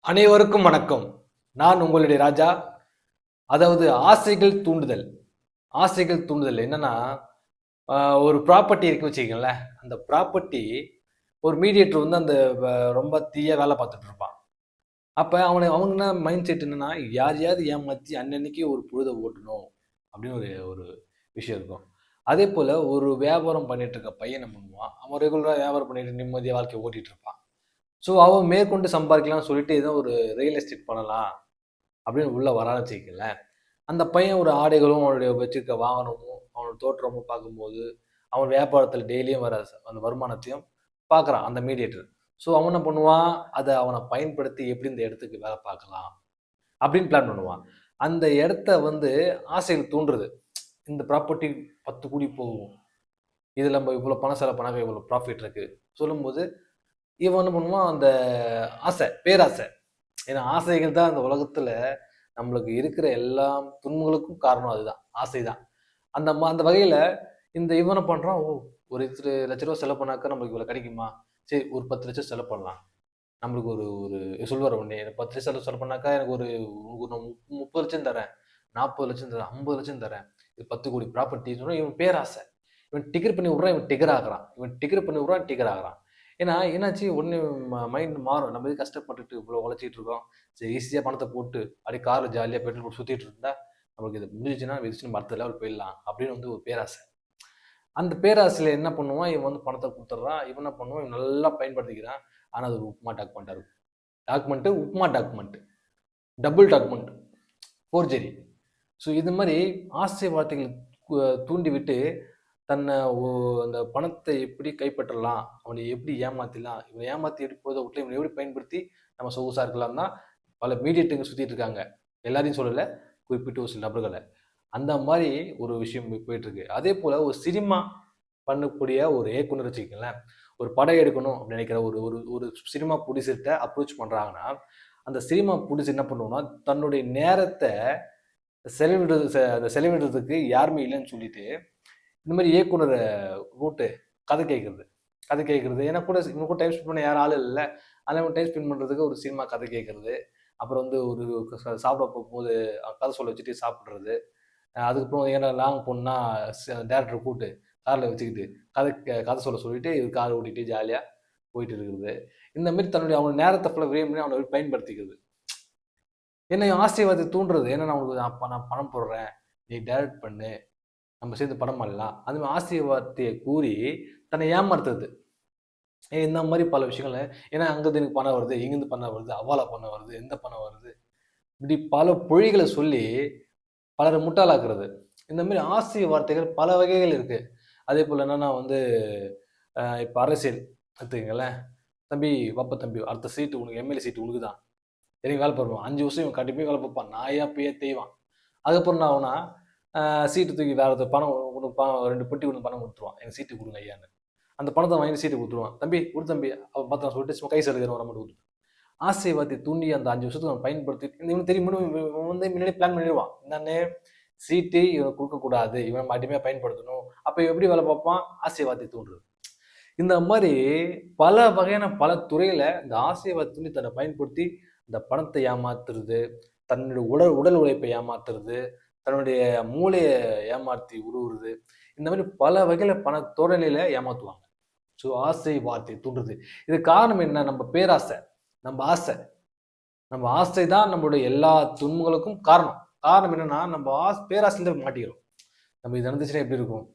அனைவருக்கும் வணக்கம். நான் உங்களுடைய ராஜா. அதாவது ஆசைகள் தூண்டுதல். ஆசைகள் தூண்டுதல் என்னன்னா, ஒரு ப்ராப்பர்ட்டி இருக்கு வச்சுக்கங்களேன். அந்த ப்ராப்பர்ட்டி ஒரு மீடியேட்டர் வந்து அந்த ரொம்ப தீயா வேலை பார்த்துட்டு இருப்பான். அப்ப அவங்க என்ன மைண்ட் செட் என்னன்னா, யாரையாவது ஏமாத்தி அன்னன்னைக்கு ஒரு பொழுத ஓட்டணும் அப்படின்னு ஒரு ஒரு விஷயம் இருக்கும். அதேபோல ஒரு வியாபாரம் பண்ணிட்டு இருக்க பையன் என்ன பண்ணுவான், அவன் ரெகுலரா வியாபாரம் பண்ணிட்டு நிம்மதியா வாழ்க்கைய ஓட்டிட்டு இருப்பான். ஸோ அவன் மேற்கொண்டு சம்பாதிக்கலாம்னு சொல்லிட்டு ஏதோ ஒரு ரியல் எஸ்டேட் பண்ணலாம் அப்படின்னு உள்ள வரான்னு வச்சுக்கங்களேன். அந்த பையன் ஒரு ஆடைகளும் அவனுடைய வச்சிருக்க வாகனமும் அவனோட தோற்றமும் பார்க்கும்போது அவன் வியாபாரத்தில் டெய்லியும் வர அந்த வருமானத்தையும் பார்க்குறான் அந்த மீடியேட்டர். ஸோ அவன் என்ன பண்ணுவான், அதை அவனை பயன்படுத்தி எப்படி இந்த இடத்துக்கு வேலை பார்க்கலாம் அப்படின்னு பிளான் பண்ணுவான். அந்த இடத்த வந்து ஆசைகள் தூண்டுறது. இந்த ப்ராப்பர்ட்டி 10 கோடி போகும், இதில் நம்ம இவ்வளோ பணம் செலவு பண்ணாக்க இவ்வளோ ப்ராஃபிட் இருக்கு சொல்லும்போது இவன் என்ன பண்ணுவான், அந்த ஆசை பேராசை. ஏன்னா ஆசைகள் தான் அந்த உலகத்துல நம்மளுக்கு இருக்கிற எல்லா துன்பங்களுக்கும் காரணம் அதுதான், ஆசைதான். அந்த வகையில இந்த இவன் என்ன பண்றான், ஓ ஒரு 2 லட்ச ரூபா செலவு பண்ணாக்கா நம்மளுக்கு இவ்வளவு கிடைக்குமா, சரி ஒரு 10 லட்சம் செலவு பண்ணலாம். நம்மளுக்கு ஒரு ஒரு சொல்லுவார் உடனே, 10 லட்சம் செலவு பண்ணாக்கா எனக்கு ஒரு நான் 30 லட்சம் தரேன், 40 லட்சம் தரேன், 50 லட்சம் தரேன், இது 10 கோடி ப்ராப்பர்ட்டி. இவன் பேராசை. இவன் டிக்கெட் பண்ணி விட்றான், இவன் டிகர் ஆகுறான், இவன் டிக்கெட் பண்ணி விட்றான், டிகர் ஆகுறான். ஏன்னா என்னாச்சு, ஒன்று மைண்ட் மாறும். நம்ம எதுக்கு கஷ்டப்பட்டுட்டு இவ்வளோ உழைச்சிட்டு இருக்கோம், சரி ஈஸியாக பணத்தை போட்டு அப்படியே காரில் ஜாலியாக பெட்ரோல் போட்டு சுற்றிட்டு இருந்தா நமக்கு இது முடிஞ்சிச்சுன்னா விதிச்சு நம்ம அடுத்த லெவல் போயிடலாம் அப்படின்னு வந்து ஒரு பேராசை. அந்த பேராசையில் என்ன பண்ணுவான், இவன் வந்து பணத்தை கொடுத்துட்றான். இவன் என்ன பண்ணுவான், இவன் நல்லா பயன்படுத்திக்கிறான். ஆனால் அது ஒரு உப்புமா டாக்குமெண்ட்டாக இருக்கும். Document upma document, double document, forgery. So இது மாதிரி ஆசை வார்த்தைகள் தூண்டி விட்டு தன்னை அந்த பணத்தை எப்படி கைப்பற்றலாம், அவனை எப்படி ஏமாத்திடலாம், இவனை ஏமாத்தி எப்படி போதை விட்டு இவனை எப்படி பயன்படுத்தி நம்ம சொகுசாக இருக்கலாம் தான் பல மீடியேட்டுங்க சுற்றிட்டு இருக்காங்க. எல்லாரையும் சொல்லலை, குறிப்பிட்ட ஒரு சில நபர்களை. அந்த மாதிரி ஒரு விஷயம் போயிட்டு இருக்கு. அதே போல ஒரு சினிமா பண்ணக்கூடிய ஒரு இயக்குனர் வச்சுக்கங்களேன், ஒரு படம் எடுக்கணும் அப்படின்னு நினைக்கிற ஒரு ஒரு ஒரு சினிமா ப்ரொடியூசர்கிட்ட அப்ரோச் பண்றாங்கன்னா, அந்த சினிமா ப்ரொடியூசர் என்ன பண்ணுவோம்னா, தன்னுடைய நேரத்தை அந்த செலவிடுறதுக்கு யாருமே இல்லைன்னு சொல்லிட்டு இந்த மாதிரி இயக்குனரை கூப்பிட்டு கதை கேட்கறது. கதை கேட்கறது ஏன்னா கூட இவங்க கூட டைம் ஸ்பெண்ட் பண்ண யாரும் ஆள் இல்லை. அதனால டைம் ஸ்பெண்ட் பண்ணுறதுக்கு ஒரு சினிமா கதை கேட்கறது. அப்புறம் வந்து ஒரு சாப்பிட போகும்போது கதை சொல்ல வச்சுட்டு சாப்பிட்றது. அதுக்கப்புறம் ஏன்னா லாங் போகணுன்னா டேரக்டரை கூப்பிட்டு காரில் வச்சுக்கிட்டு கதை சொல்ல சொல்லிட்டு இது கார் ஓட்டிட்டு ஜாலியாக போயிட்டு இருக்கிறது. இந்த மாதிரி தன்னுடைய அவங்க நேரத்தை ஃபுல்லாக விரயம் பண்ணி அவனை பயன்படுத்திக்கிறது. என்னை ஆசைவாதத்தை தூண்டுறது. ஏன்னா நான் உங்களுக்கு நான் பணம் போடுறேன், நீ டைரக்ட் பண்ணு, நம்ம சேர்ந்து படம் பண்ணலாம். அது மாதிரி ஆசை வார்த்தையை கூறி தன்னை ஏமாத்துறது. இந்த மாதிரி பல விஷயங்கள். ஏன்னா அங்கிருந்து எனக்கு பணம் வருது, இங்கிருந்து பணம் வருது, அவ்வால பணம் வருது, எந்த பணம் வருது, இப்படி பல பொழிகளை சொல்லி பலரை முட்டாளாக்குறது. இந்த மாதிரி ஆசை வார்த்தைகள் பல வகைகள் இருக்கு. அதே போல என்னன்னா வந்து இப்ப அரசியல் எடுத்துக்கங்களேன். தம்பி வாப்பா தம்பி, அடுத்த சீட்டு உனக்கு, எம்எல்ஏ சீட்டு உனக்கு தான், எனக்கு வேலை பார்ப்போம், 5 வருஷம் இவன் கண்டிப்பாக வேலை பார்ப்பான், நாயா பேய தேய்வான். அதுக்கப்புறம் என்ன ஆகுனா, சீட்டு தூக்கி வேற பணம் உனக்கு பணம் 2 பெட்டி ஒன்று பணம் கொடுத்துருவான், எனக்கு சீட்டு கொடுங்க ஐயான்னு. அந்த பணத்தை வாங்கி சீட்டு கொடுத்துருவான். தம்பி கொடு தம்பி, அவன் பார்த்தா சொல்லிட்டு சும்மா கை சடுக்கிற வர மட்டும் கொடுத்து ஆசை வார்த்தை தூண்டி அந்த 5 வருஷத்துக்கு அவன் பயன்படுத்தி இவன் தெரியும், இவன் வந்து முன்னாடி பிளான் பண்ணிடுவான். என்னன்னு, சீட்டு இவன் கொடுக்கக்கூடாது, இவன் மட்டுமே பயன்படுத்தணும். அப்ப எப்படி வேலை பார்ப்பான், ஆசை வார்த்தை தூண்டுறது. இந்த மாதிரி பல வகையான பல துறையில இந்த ஆசை வார்த்தை தூண்டி தன்னை பயன்படுத்தி இந்த பணத்தை ஏமாத்துறது, தன்னுடைய உடல் உழைப்பை ஏமாத்துறது, தன்னுடைய மூளையை ஏமாற்றி உருவுறது. இந்த மாதிரி பல வகையில பண தோரணையில ஏமாத்துவாங்க. ஸோ ஆசை வார்த்தை தூண்டுறது. இது காரணம் என்ன, நம்ம பேராசை, நம்ம ஆசை. நம்ம ஆசை தான் நம்மளுடைய எல்லா துன்பங்களுக்கும் காரணம். காரணம் என்னன்னா, நம்ம பேராசையில மாட்டிக்கிறோம். நம்ம இது நடந்துச்சுன்னா எப்படி இருக்கும்,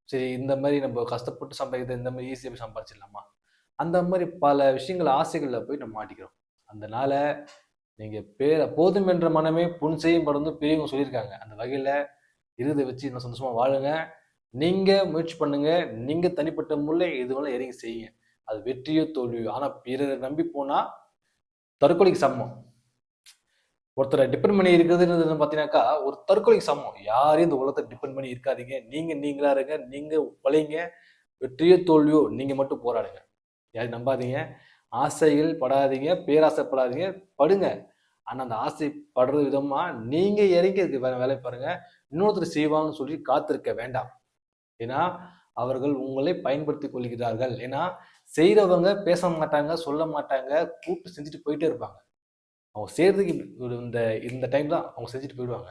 சரி இந்த மாதிரி நம்ம கஷ்டப்பட்டு சம்பாதிக்கிறது இந்த மாதிரி ஈஸியாக போய் சம்பாதிச்சிடலாமா, அந்த மாதிரி பல விஷயங்கள் ஆசைகளில் போய் நம்ம மாட்டிக்கிறோம். அதனால நீங்க போதும் என்ற மனமே புன் செய்யும் படம் பெரியவங்க சொல்லியிருக்காங்க. அந்த வகையில இருதை வச்சு இன்னும் சந்தோஷமா வாழுங்க. நீங்க முயற்சி பண்ணுங்க. நீங்க தனிப்பட்ட முறையில எதுவெல்லாம் இறங்கி செய்யுங்க. அது வெற்றியோ தோல்வியோ, ஆனா பிறரை நம்பி போனா தற்கொலைக்கு சமம். ஒருத்தரை டிபெண்ட் பண்ணி இருக்கிறதுன்றது பார்த்தீங்கன்னாக்கா ஒரு தற்கொலைக்கு சமம். யாரையும் இந்த உலகத்தை டிபெண்ட் பண்ணி இருக்காதீங்க. நீங்க நீங்களா இருங்க. நீங்க உழைங்க. வெற்றியோ தோல்வியோ நீங்க மட்டும் போராடுங்க. யாரையும் நம்பாதீங்க. ஆசைகள் படாதீங்க, பேராசைப்படாதீங்க, படுங்க. ஆனா அந்த ஆசைப்படுற விதமா நீங்க இறங்கி அதுக்கு வேலை பாருங்க. இன்னொருத்தர் செய்வாங்கன்னு சொல்லி காத்திருக்க வேண்டாம். ஏன்னா அவர்கள் உங்களை பயன்படுத்திக் கொள்கிறார்கள். ஏன்னா செய்யறவங்க பேச மாட்டாங்க, சொல்ல மாட்டாங்க, கூப்பிட்டு செஞ்சுட்டு போயிட்டே இருப்பாங்க. அவங்க செய்யறதுக்கு இந்த இந்த டைம் தான் அவங்க செஞ்சுட்டு போயிடுவாங்க.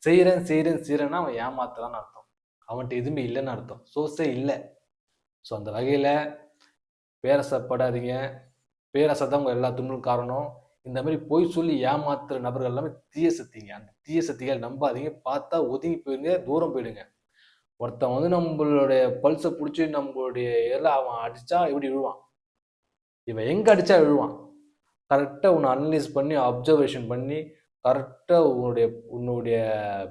செய்கிறேன்னா அவன் ஏமாத்துறான்னு அர்த்தம். அவன்கிட்ட எதுவுமே இல்லைன்னு அர்த்தம். சோர்ஸே இல்லை. ஸோ அந்த வகையில் பேராசைப்படாதீங்க. பேராசை தான் உங்கள் எல்லா துன்பும் காரணம். இந்த மாதிரி பொய் சொல்லி ஏமாத்துற நபர்கள் எல்லாமே தீய சக்திங்க. அந்த தீய சக்திகளை நம்பாதீங்க. பார்த்தா ஒதுங்கி போயிடுங்க, தூரம் போயிடுங்க. ஒருத்தன் வந்து நம்மளுடைய பல்ஸை பிடிச்சி நம்மளுடைய எல்லாம் அவன் அடிச்சா எப்படி விழுவான், இவன் எங்க அடிச்சா விழுவான், கரெக்டாக உன்னை அனலைஸ் பண்ணி அப்சர்வேஷன் பண்ணி கரெக்டாக உன்னுடைய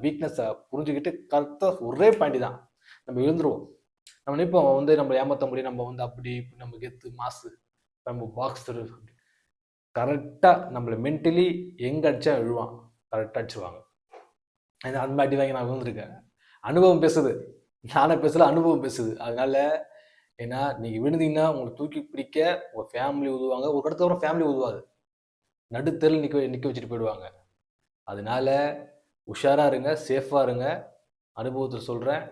வீக்னஸை புரிஞ்சுக்கிட்டு கரெக்டாக ஒரே பாயிண்ட் தான் நம்ம எழுந்துருவோம். நம்ம நினைப்போம் வந்து நம்ம ஏமாற்ற முடியும், நம்ம வந்து அப்படி நம்ம கெத்து மாசு, நம்ம பாக்ஸர், கரெக்டாக நம்மளை மென்டலி எங்கே அடிச்சா விழுவான் கரெக்டாக அடிச்சுருவாங்க. அந்த மாதிரி அடி வாங்கி நான் விழுந்திருக்கேன். அனுபவம் பேசுது, நானே பேசல, அனுபவம் பேசுது. அதனால ஏன்னா நீங்கள் விழுந்தீங்கன்னா உங்களை தூக்கி பிடிக்க உங்கள் ஃபேமிலி உதவுவாங்க. ஒரு இடத்துல அப்புறம் ஃபேமிலி உதவாது, நடுத்தெருவில் நிற்க வச்சுட்டு போயிடுவாங்க. அதனால உஷாராக இருங்க, சேஃபாக இருங்க. அனுபவத்தில் சொல்கிறேன்.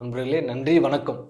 நண்பர்களே, நன்றி, வணக்கம்.